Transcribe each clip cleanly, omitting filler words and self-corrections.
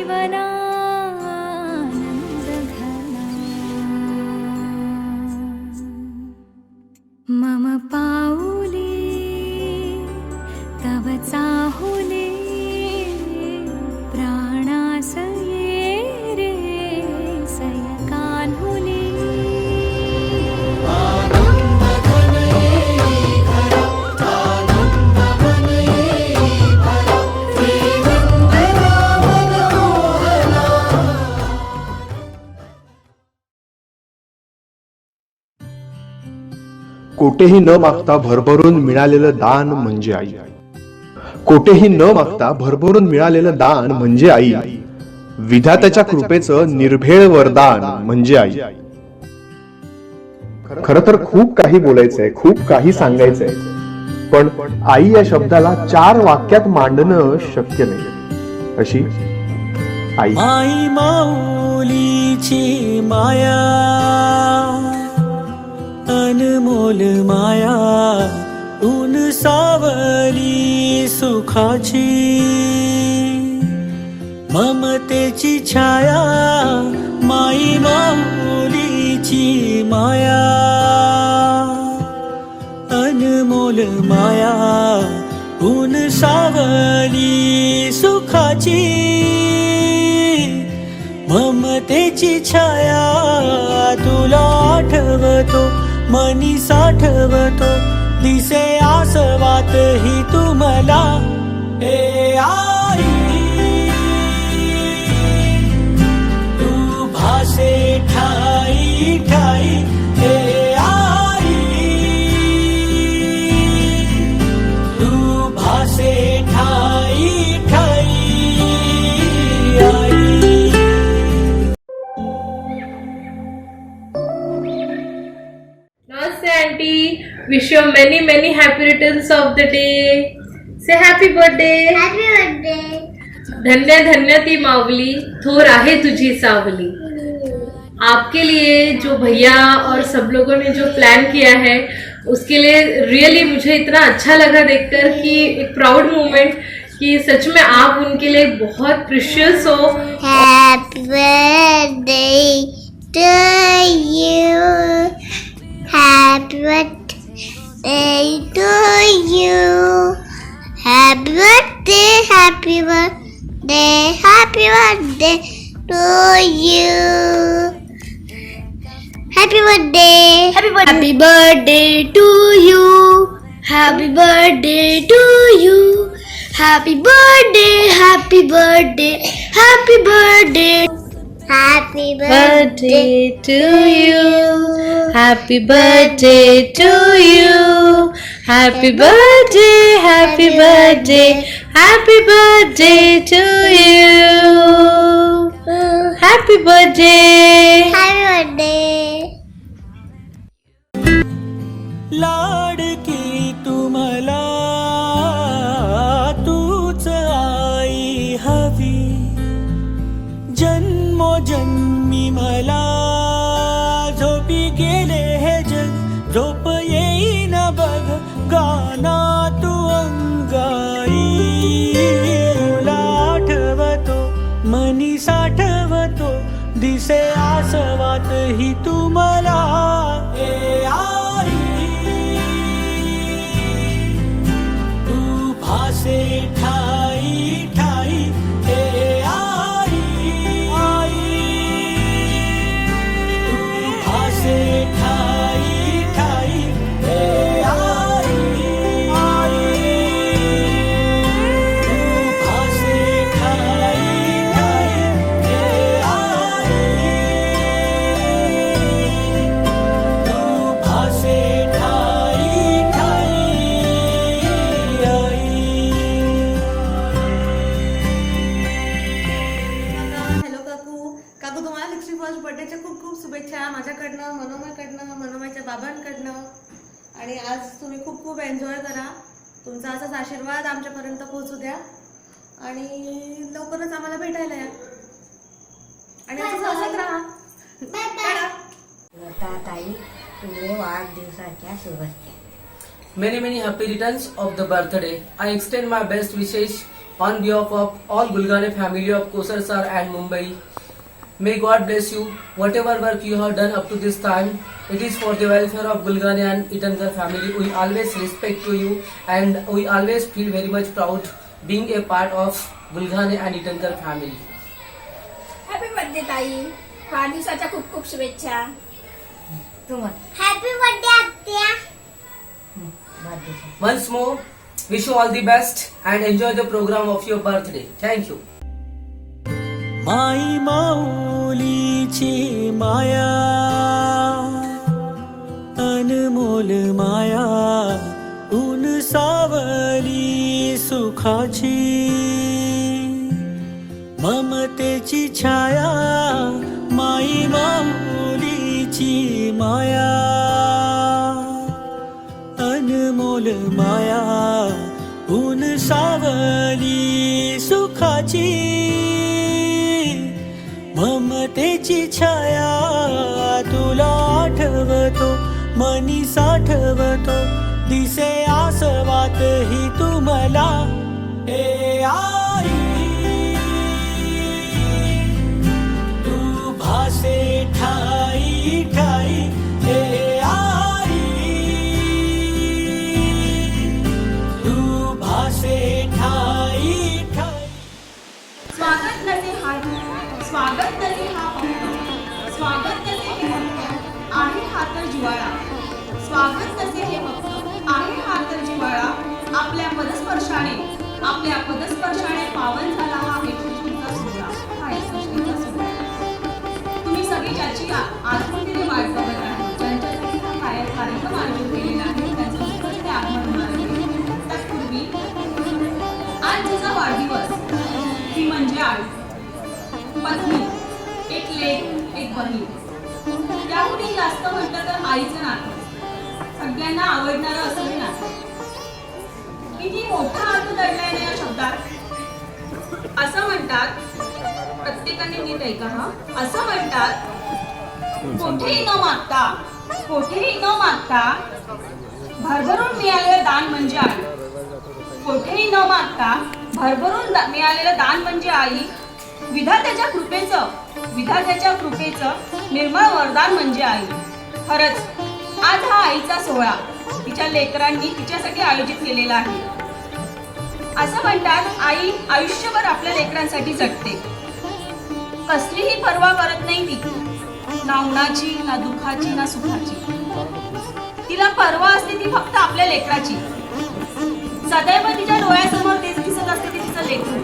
जीवनानन्दघना मम पाऊले तव चाहुले प्राणासये रे सयकान्हुले कोठेही न मागता भरभरून मिळालेलं दान म्हणजे आई. कोठेही न मागता भरभरून मिळालेलं दान म्हणजे आई. विधात्याच्या कृपेचं निर्भेळ वरदान म्हणजे आई. खर तर खूप काही बोलायचंय, खूप काही सांगायचंय, पण आई या शब्दाला 4 वाक्यात मांडणं शक्य नाही. अशी आई. माई माऊलीची माया, अनमोल माया, ऊन सावली सुखाची, ममतेची छाया. माई माऊलीची माया, अनमोल माया, ऊन सावली सुखाची, ममतेची छाया. तुला आठवतो मनी साठवतो, दिसे आसवात ही तुम्हाला. ए आई तू भासे ठाई ठाई. ए आई तू भासे ठाई ठाई. आई Namaste auntie, wish you many happy returns of the day. Say happy birthday. Happy birthday. धन्य धन्य ती माऊली, थोर आहे तुझी सावली. आपके लिए जो भैया और सब लोगों ने जो प्लान किया है उसके लिए रियली मुझे इतना अच्छा लगा देखकर कि एक प्राउड मोमेंट कि सच में आप उनके लिए बहुत प्रीशियस हो. Happy birthday to you. Happy birthday to you. Happy birthday, happy birthday, happy birthday to you. Happy birthday. Happy birthday to you. Happy birthday to you. Happy birthday, happy birthday, happy birthday. Happy birthday to you. Happy birthday to you. Happy birthday, happy birthday, happy birthday to you. Happy birthday. Happy birthday. लाडकी तुम्हाला तूच आई हवी, जन्मोजन्मी मला झोपी गेले हे जग, झोप येईन बघ गाना तू अंगाई. तुला आठवतो मनी साठवतो, दिसे आसवात ही तुम्हाला. ए आई तू भासे ठाई ठाई. ए आई तू भासे ठाई ठाई. ए आई तू भासे ठाई ठाई. ए तू भासे ठाई ठाई. हॅलो काकू तुम्हाला 61st बर्थडेच्या खूप खूप शुभेच्छा माझ्याकडनं, मनोमयकडनं, मनोमयच्या बाबांकडनं. आणि आज तुम्ही खूप खूप एन्जॉय करा. तुमचा असाच आशीर्वाद आमच्यापर्यंत पोहोचू द्या आणि लवकरच आम्हाला भेटायला या आणि असंच राहा. ताई तुझे वाढदिवसाच्या शुभेच्छा. Many happy returns of the birthday. I extend my best wishes on behalf of all Gulgane family of Kosar sir and Mumbai. May God bless you. Whatever work you have done up to this time, it is for the welfare of Gulgane and Itankar family. We always respect to you and we always feel very much proud being a part of Gulgane and Itankar family. Happy birthday ताई, वाढदिवसाच्या खूप खूप शुभेच्छा. तुम्हाला happy birthday आत्या. वाढदिवस Once more, wish you all the best and enjoy the program of your birthday. Thank you. माई माऊलीची माया अनमोल माया ऊन सावली सुखाची ममतेची छाया माई माऊलीची माया अनमोल माया ऊन सावली सुखाची ममतेची छाया तुला आठवतो मनी साठवतो दिसे आसवात ही तुम्हाला ए आई तू भासे ठाई ठाई ए आई तू भासे ठाई ठाई. स्वागत नसे हा स्वागत नसे हा भक्त, स्वागत नसे हे भक्त आहे हा तर जिव्हाळा, स्वागत नसे हे भक्त आहे हा तर जिव्हाळा. आपल्या पदस्पर्शाने पावन झाला हा एकसृष्टीचा सोहळा, हा एकसृष्टीचा सोहळा. तुम्ही सगळी ज्याची आतुरतेने वाट बघत आहे, ज्यांच्यासाठी हा कार्यक्रम आयोजित केलेला आहे, त्यांचं सुखद ते आगमन होणार आहे. तत्पूर्वी आज जिचा वाढदिवस ती म्हणजे आई, पत्नी, एक लेक, एक बहीण. त्याहूनही जास्त म्हटलं तर आईचं नातं सगळ्यांना आवडणारं असं हे नातं. किती मोठा अर्थ दडलाय ना या शब्दात. असं म्हणतात, प्रत्येकाने नीट ऐका हा, असं म्हणतात, कोठेही न मागता भरभरून मिळालेलं दान म्हणजे आई. कोठेही न मागता भरभरून मिळालेलं दान म्हणजे आई. विधात्याच्या कृपेचं निर्मळ वरदान म्हणजे आई. खरंच आज हा आईचा सोहळा तिच्या लेकरांनी तिच्यासाठी आयोजित केलेला आहे. असं म्हणतात, आई आयुष्यभर आपल्या लेकरांसाठी जगते, कसलीही पर्वा करत नाही ती, ना उन्हाची, ना दुःखाची, ना सुखाची. तिला पर्वा असते ती फक्त आपल्या लेकराची. सदैव तिच्या डोळ्यासमोर तेच दिसत असते ते तिचं लेकरू.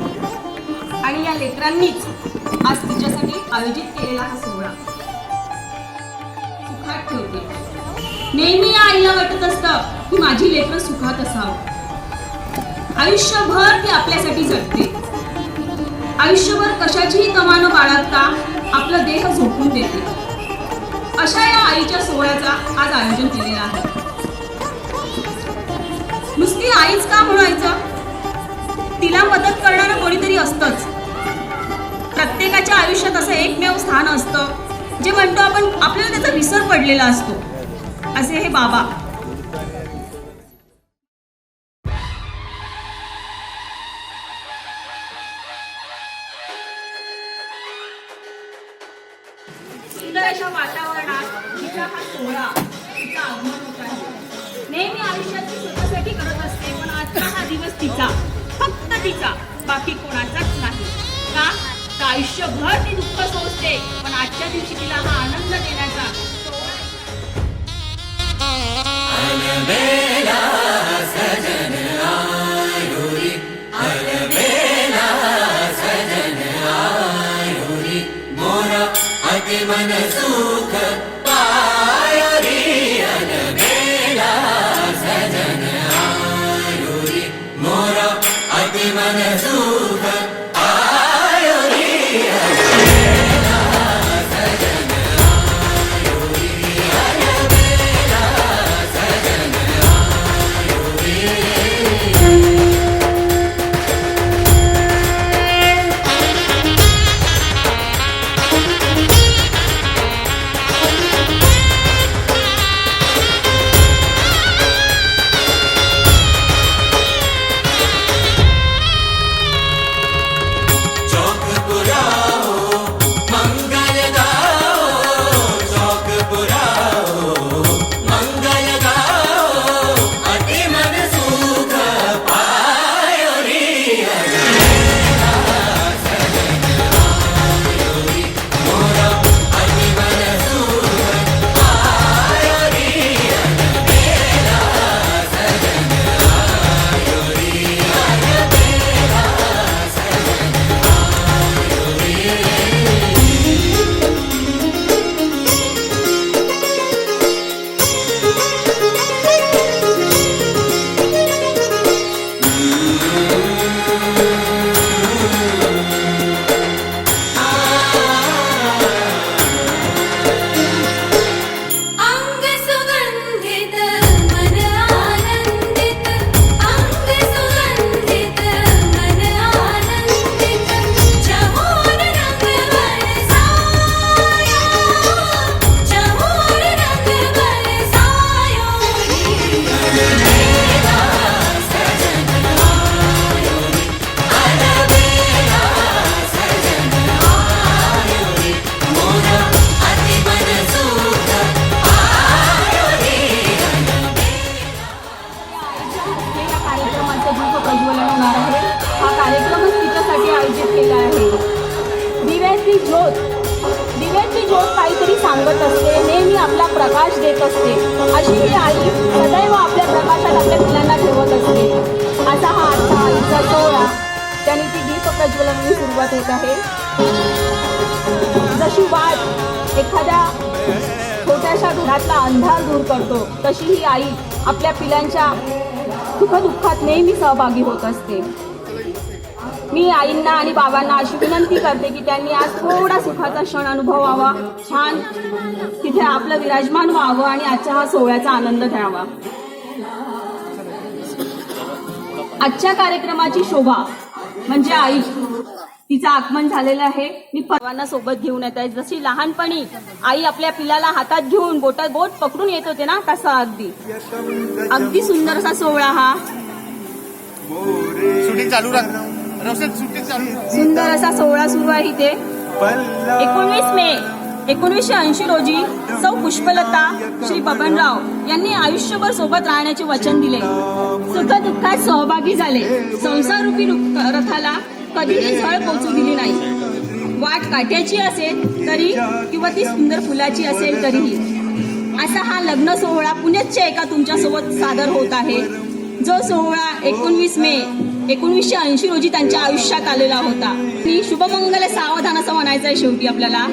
आणि या लेकरांनीच आज तिच्यासाठी आयोजित केलेला हा सोहळा सुखात ठेवते. नेहमी या आईला वाटत असतं की माझी लेकरं सुखात असावं. आयुष्यभर ती आपल्यासाठी जगते. आयुष्यभर कशाचीही तमा न बाळगता आपला देह झोपून देते. अशा या आईच्या सोहळ्याचा आज आयोजन केलेलं आहे. नुसती आईच का म्हणायचं, तिला मदत करणारं कोणीतरी असतंच. प्रत्येकाच्या आयुष्यात असं एकमेव स्थान असतं जे म्हणतो आपण, आपल्याला त्याचा विसर पडलेला असतो. असे हे बाबा. सुंदर अशा वातावरणात तिचा हा सोहळा, तिचं आगमन होत आहे. नेहमी आयुष्यात ती स्वतःसाठी करत असते, पण आजचा हा दिवस तिचा, फक्त तिचा, बाकी कोणाचाच नाही. का तर आयुष्यभर ती दुःख सोसते, पण आजच्या दिवशी तिला हा आनंद देण्याचा मन सुख पायो रे अलबेला सजन आयो रे मोरा अति मन सुख पायो रे अलबेला सजन आयो रे अलबेला सजन आयो रे. दिव्यातली ज्योत काहीतरी सांगत असते, नेहमी आपला प्रकाश देत असते. अशी ही आई सदैव आपल्या प्रकाशात आपल्या मुलांना ठेवत असते. असा हा आजचा आईचा सोहळा, त्याने ती दीप प्रज्वलनाची सुरुवात होत आहे. जशी वाट एखाद्या छोट्याशा घरातला अंधार दूर करतो, तशी ही आई आपल्या पिलांच्या सुखदुःखात नेहमी सहभागी होत असते. मी आईंना आणि बाबांना अशी विनंती करते की त्यांनी आज थोडा सुखाचा क्षण अनुभवावा, छान तिथे आपलं विराजमान व्हावं आणि आजच्या हा सोहळ्याचा आनंद घ्यावा. आजच्या कार्यक्रमाची शोभा म्हणजे आई, तिचं आगमन झालेलं आहे. मी सर्वांना सोबत घेऊन येत आहे. जशी लहानपणी आई आपल्या पिलाला हातात घेऊन बोट पकडून येत होते ना, तसा अगदी सुंदर असा सोहळा हा. शूटिंग चालू सुंदर असा सोहळा सुरू आहे इथे. 19 मे 1980 रोजी सौ पुष्पलता श्री बबनराव यांनी आयुष्यभर सोबत राहण्याचे वचन दिले. सुखदुःखात सहभागी झाले. संसाररूपी रथाला कधीही झळ पोचू दिली नाही. वाट काट्याची असेल तरी किंवा ती सुंदर फुलाची असेल तरीही. असा हा लग्न सोहळा पुण्याच्या एका तुमच्यासोबत सादर होत आहे, जो सोहळा 19 मे 1980 रोजी त्यांच्या आयुष्यात आलेला होता. आणि शुभमंगल सावधान असं म्हणायचं आहे शेवटी आपल्याला.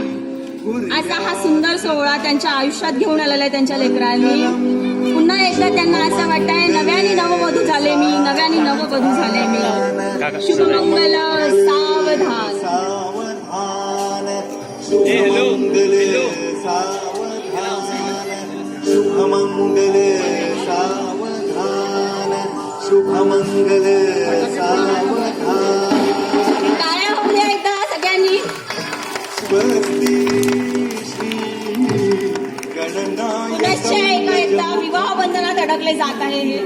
असा हा सुंदर सोहळा त्यांच्या आयुष्यात घेऊन आलेला आहे त्यांच्या लेकरांनी. पुन्हा एकदा त्यांना असं वाटतंय, नव्याने नववधू झाले मी, नव्याने नववधू झाले मी. शुभमंगल सावधान. शुभमंगल सावधान, शुभमंगल सावधान. टाळ्या होऊ द्या एकदा सगळ्यांनी. पुनश्च एकदा विवाह बंधनात अडकले जात आहे हे.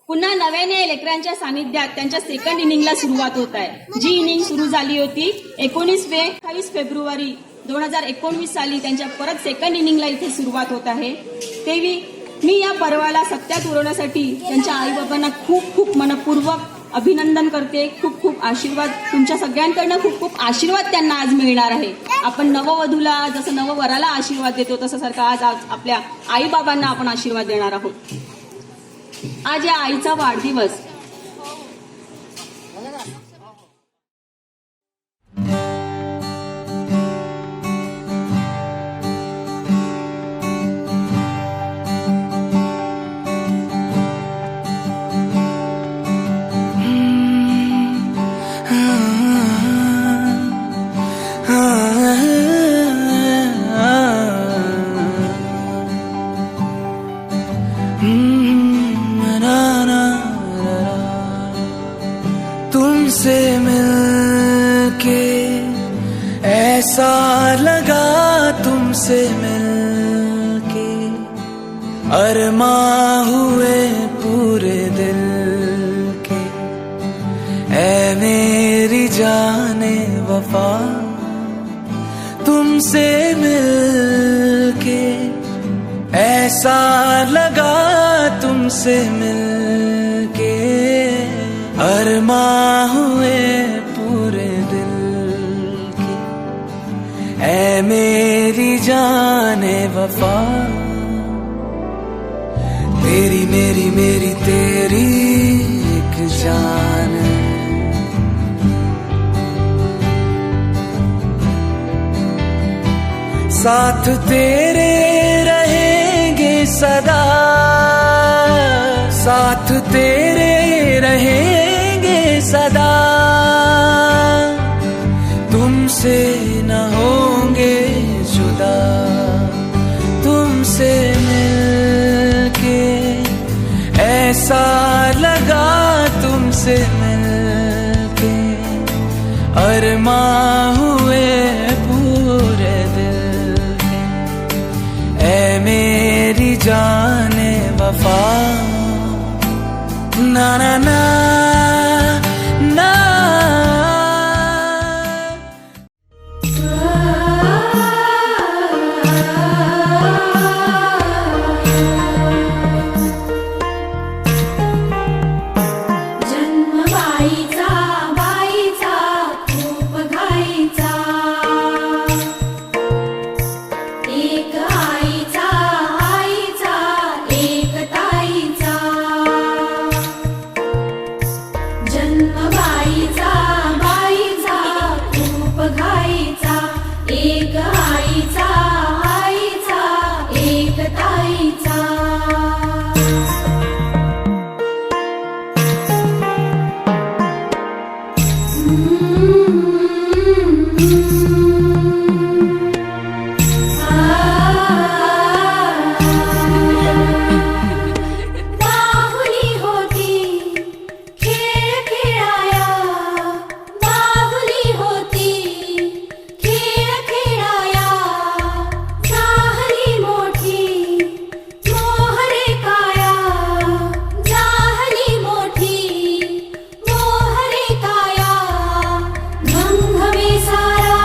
पुन्हा नव्याने लेकरांच्या सानिध्यात त्यांच्या सेकंड इनिंगला सुरुवात होत आहे. जी इनिंग सुरू झाली होती 28 फेब्रुवारी 2019 साली, त्यांच्या परत सेकंड इनिंगला इथे सुरुवात होत आहे. तेवी मी या पर्वाला सत्यात उरवण्यासाठी त्यांच्या आईबाबांना खूप खूप मनपूर्वक अभिनंदन करते. खूप खूप आशीर्वाद तुमच्या सगळ्यांकडनं, खूप खूप आशीर्वाद त्यांना आज मिळणार आहे. आपण नववधूला जसं नववराला आशीर्वाद देतो तसं सारखं आज आपल्या आईबाबांना आपण आशीर्वाद देणार आहोत. आज या आईचा वाढदिवस. तुमसे मिलके ऐसा लगा, तुमसे मिलके अरमां हुए पूरे दिल के. ऐ मेरी जाने वफा, तुमसे मिलके ऐसा लगा, तुमसे मिलके अरमां हुए पूरे दिल के. ऐ मेरी जाने वफा, तेरी मेरी मेरी तेरी एक जान. साथ तेरे रहेंगे सदा, साथ तेरे रहेंगे सदा. तुमसे न होंगे जुदा, तुमसे मिलके ऐसा लगा, तुमसे मिलके अरमां हुए पूरे दिल के. ऐ मेरी जाने वफा, ना ना ना ना. जन्म बाईचा बाहुली होती खेळ खेळाया, बाहुली होती खेळ खेळाया, झाली मोठी मोहरे काया, झाली मोठी मोहरे काया, घमघमे सारा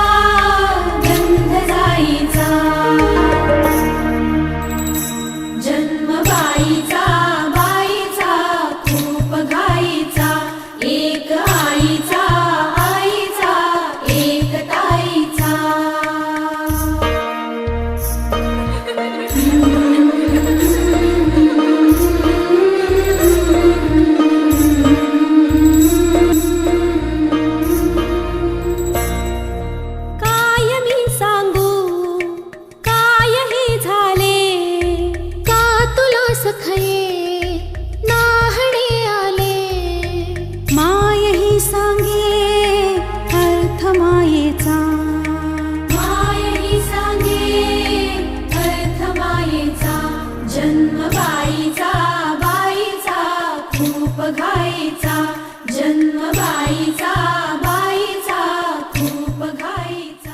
गंध जाईचा, जन्म बाईचा बाईचा खूप घाईचा, एक आईचा आईचा एक ताईचा. काय मी सांगू काय हे झाले, का तुला सखये नाहणे आले, माय ही सांगे अर्थ मायेचा, माय ही सांगे अर्थ मायेचा, जन्म बाईचा बाईचा खूप घाईचा, जन्म बाईचा बाईचा खूप घाईचा.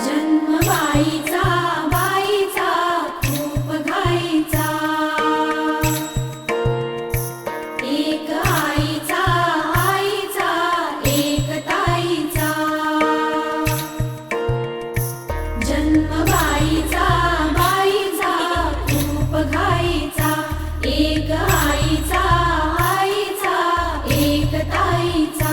जन्म बाईचा बाईचा खूप घाईचा, एक आईचा आईचा एक ताईचा, जन्म बाईचा बाईचा खूप घाईचा, एक आईचा आईचा एक ताईचा.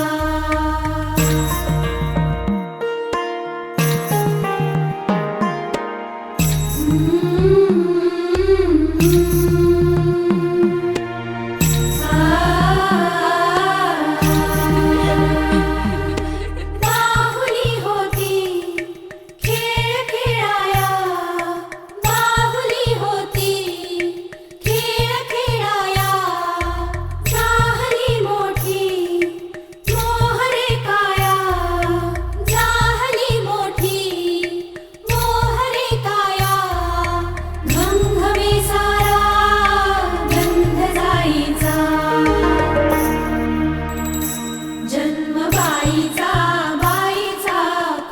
बाहुली होती खेळ खेळाया, बाहुली होती खेळ खेळाया, झाली मोठी मोहरे काया, झाली मोठी मोहरे काया, घमघमे सारा गंध जाईचा, जन्म बाईचा बाईचा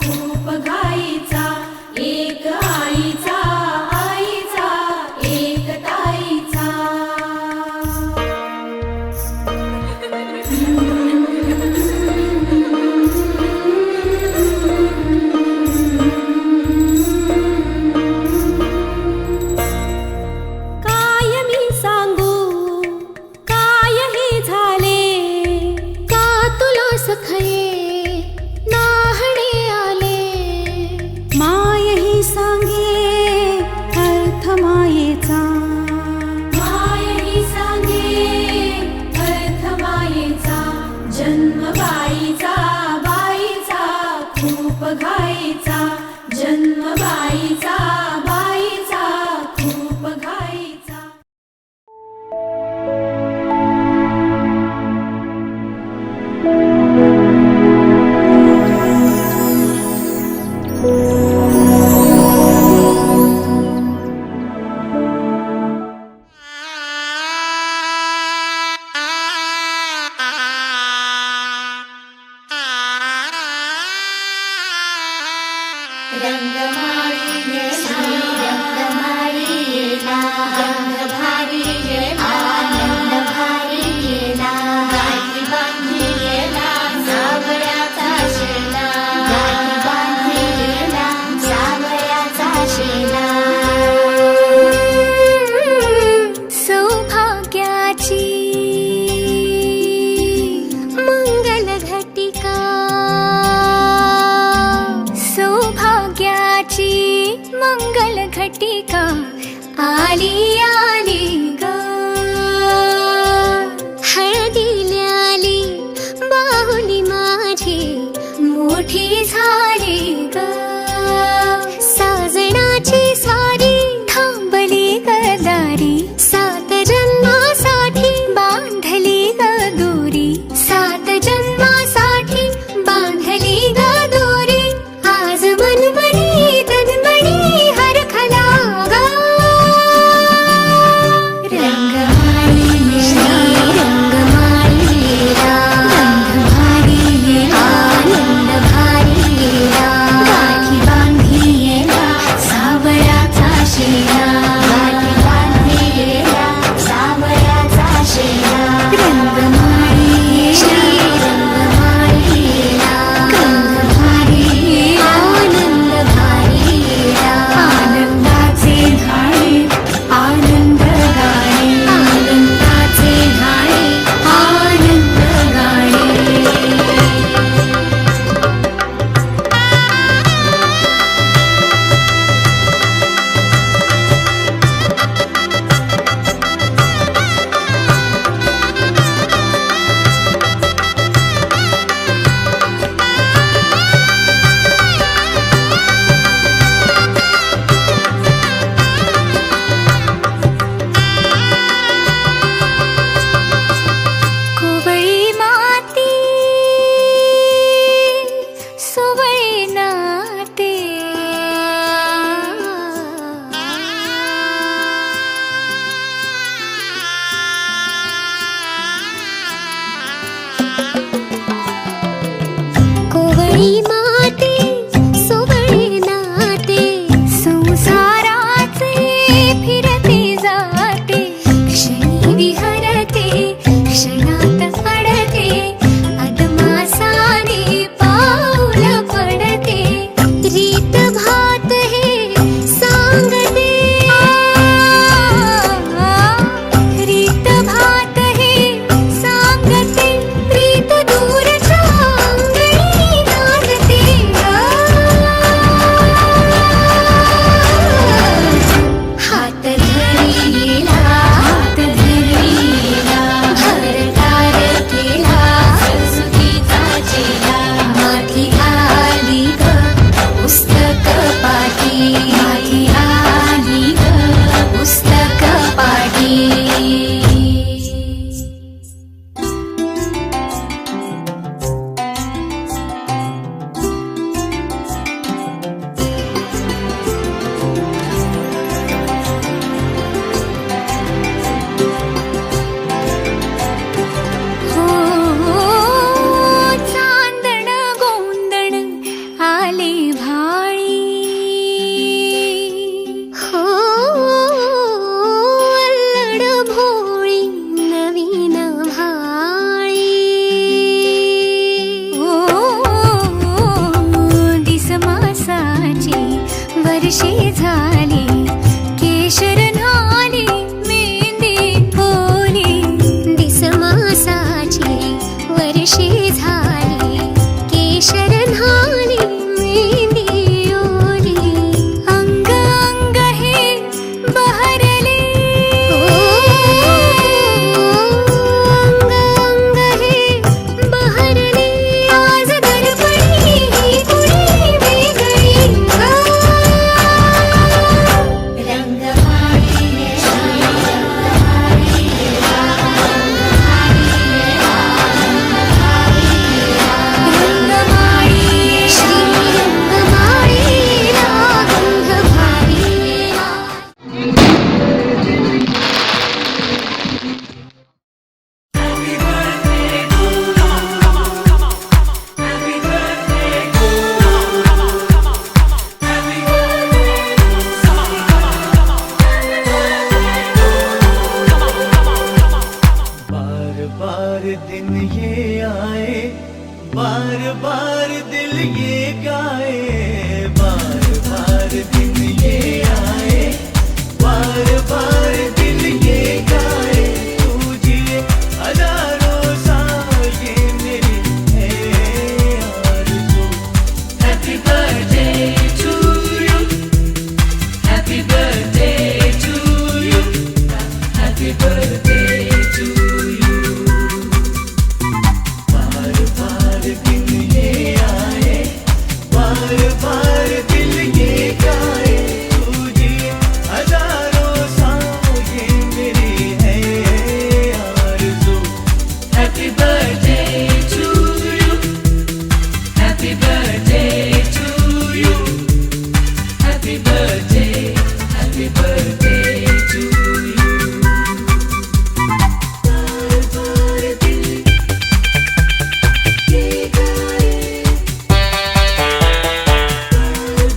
खूप घाईचा, एक आईचा आईचा एक ताईचा. काय मी सांगू काय हे झाले, का तुला सखये नाहणे आले, माय ही सांगे अर्थ मायेचा, माय ही सांगे अर्थ मायेचा, जन्म बाईचा बाईचा खूप घाईचा, जन्म बाईचा बाईचा खूप घाईचा. रंगमाळी गेला, रंगमाळी गेला, रंग भारी गेला, आनंद भारी गेला, गाठी बांधी गेला, सावळ्याचा शेला, गाठी बांधी गेला, सावळ्याचा शेला. सौभाग्याची मंगल घटिका, सौभाग्याची मंगल घटिका आली आली ग, हळदीला आली बाहुली माझी प्रेमाते सोबळे नाते संसाराचे फिरते जाते क्षणी विहरते क्षणात अडते अदमासाने पाऊल पडते रीत भात हे सांगते रीत भात हे सांगते प्रीत दूरच्या अंगणी नांदते हात धरिला भरतार केला सरस्वतीचा चेला माथी आली ग पुस्तक पाठी माथी आली ग पुस्तक पाठी हो चांदण गोंदण आले भाळी हो अल्लड भोळी नवीन भाळी हो दिसमासाची वर्षे झाली केशर न्हाली मेहंदी ओली दिसमासाची वर्षे झाली केशर न्हाली मेहंदी ओली अंग अंग हे बहरले अंग अंग हे बहरले आज दर्पणी ही कुणी वेगळी रंगमाळी श्री रंगमाळीला गंध भारीला बार बार दिन ये आए, बार बार दिल ये गाए, बार बार दिन ये आए, बार बार दिल ये गाए, तू जिए हजारों साल ये मेरी है आरज़ू। Happy birthday to you, happy birthday to you, happy birthday to you। बार बार दिन ये आए, बार बार दिल ये गाए, तू जिए हजारों साल ये मेरी है आरज़ू। Happy birthday to you, happy birthday to you, happy birthday to you। बार बार दिल ये गाए, बार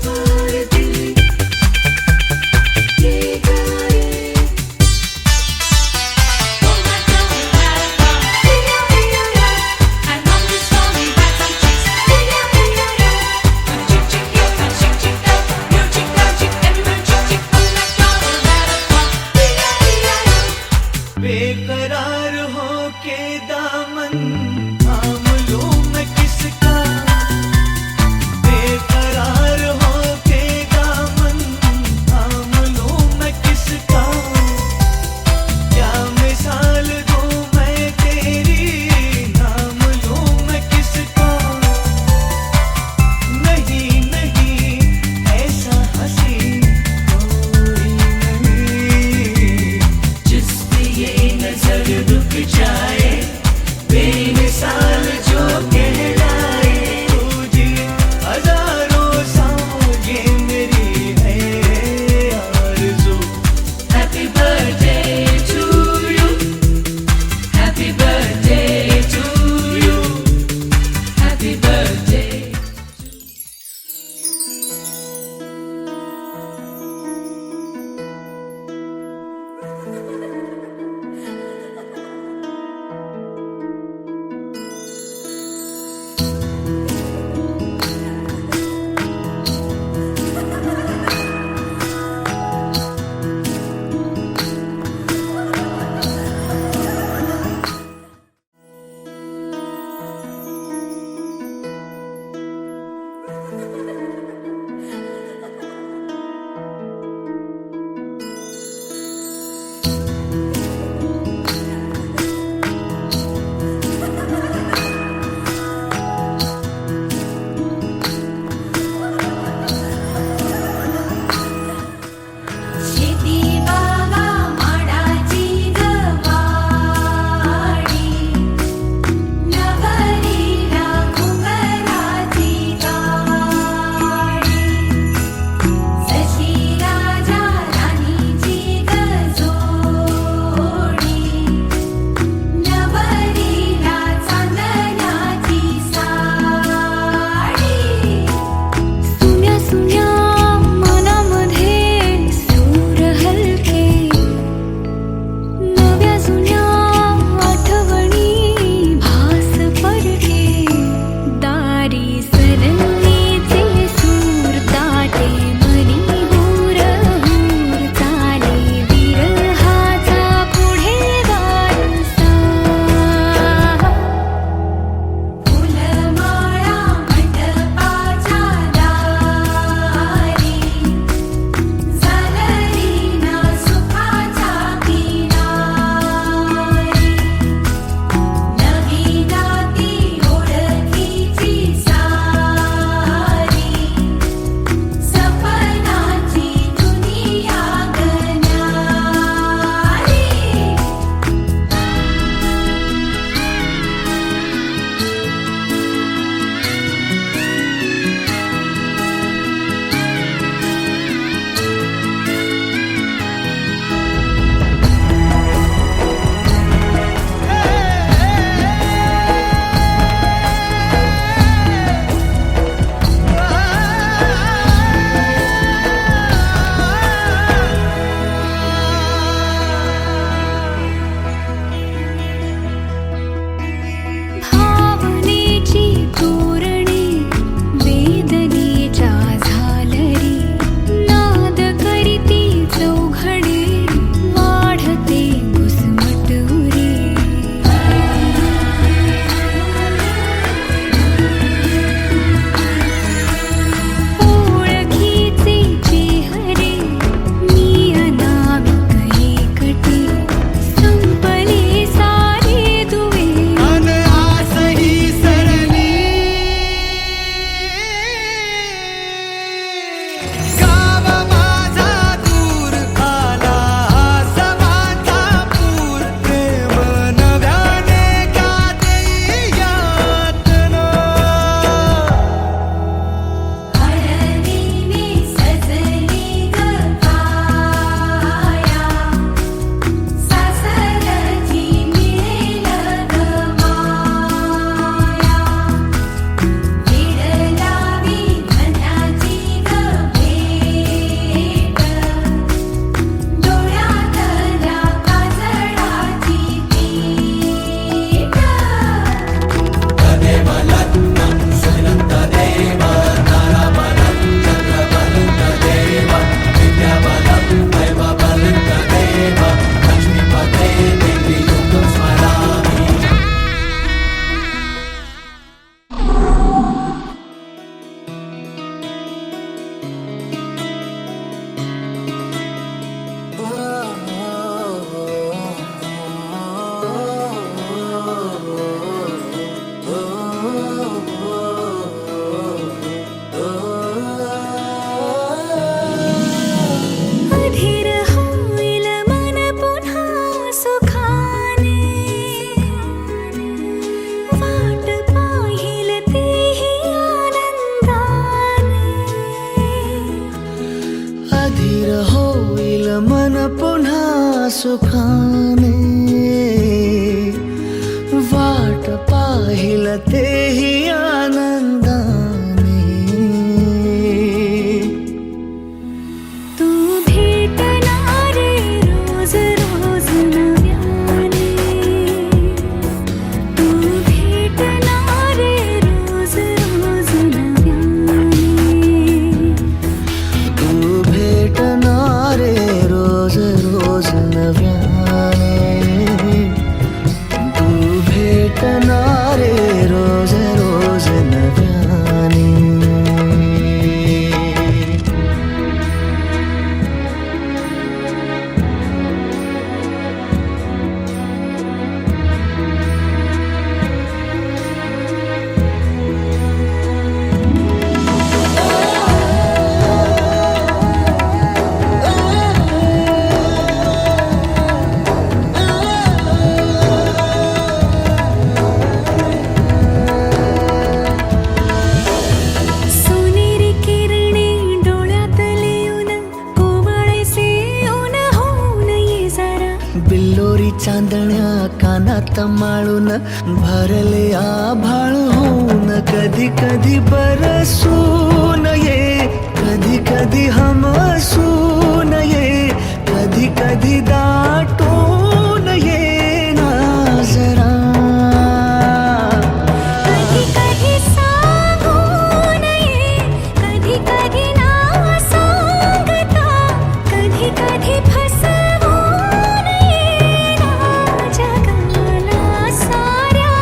अधीर होईल मन पुन्हा सुखाने वाट पाहिल तेही आनंदाने अधीर होईल मन पुन्हा सुखाने वाट पाहिल तेही आनंदाने तू भेटणारे रोज रोज नव्याने तू भेटणारे रोज रोज नव्याने तू भेटणारे रोज रोज नव्याने तू भेटणारे रोज रोज नव्याने सोनेरी किरणे डोळ्यातले ऊन कोवळेसे ऊन होऊन ये जरा बिल्लोरी चांदण्या कानात माळून भरले आभाळ होऊन कधी कधी बरसून ये कधी कधी हमसून ये कधी कधी दाटून ये ना जरा कधी कधी सांगून ये कधी कधी ना सांगता कधी कधी फसवून ये ना जगाला साऱ्या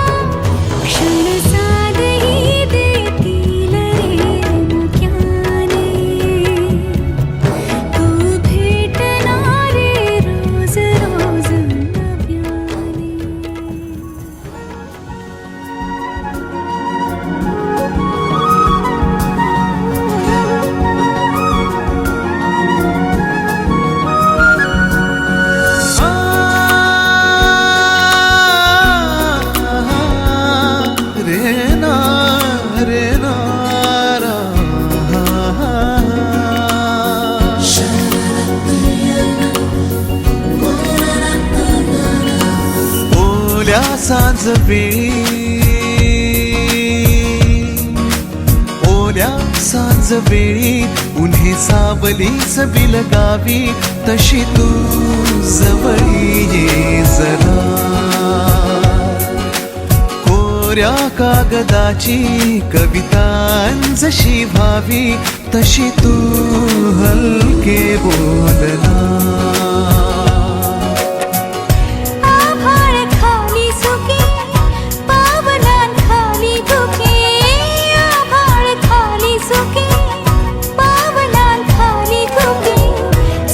क्षण साधही देतील रे मुक्याने तू भेटणारे रोज रोज नव्याने रे ना रे ना रा. ओल्या सांज वेळी ओल्या सांज वेळी उन्हे सावलीच बिलगावी तशी तू जवळी ये जरा कोऱ्या कागदाची कवितांजशी व्हावी तशी तू हलके बोलना आभाळ खाली सुके पावलां खाली धुके आभाळ खाली सुके पावलां खाली धुके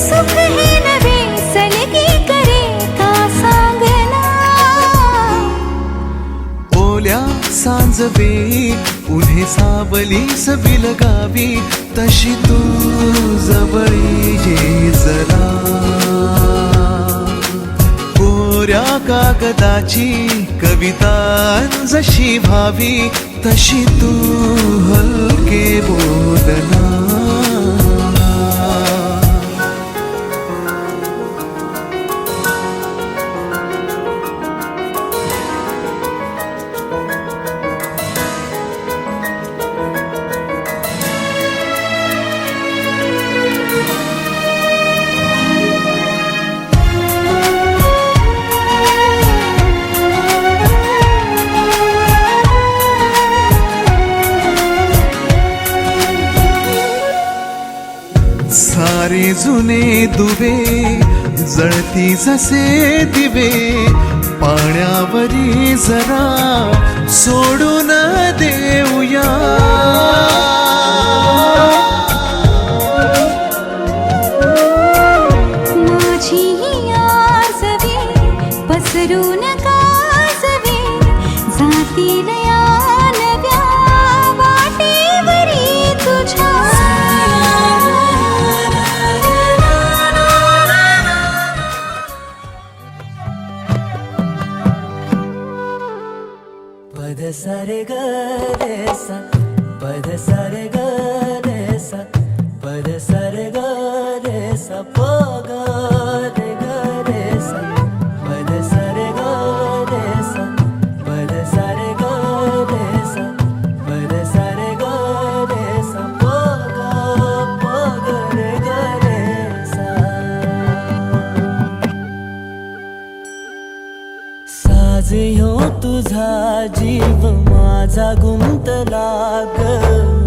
सुख हे नवे सलगी करे का सांगना ओल्या सांज वेळी उन्हे सावलीस बिलगावी तशी तू जवळी ये जरा कोऱ्या कागदाची कवितांजशी व्हावी तशी तू हलके बोलना सारे जुने दुवे जळती जसे दिवे पाण्यावरी जरा सोडून देऊया माझी आसवे पसरून कासवे जातील या नव्या जीव माझा गुंतला ग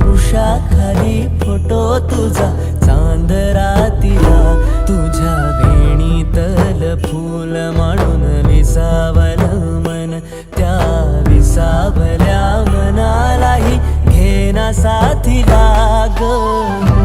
वृषाखाली फोटो तुझा चांद रातीला तुझ्या वेणीतल फूल म्हणून विसावल मन त्या विसावल्या मनालाही घेना साथीला ग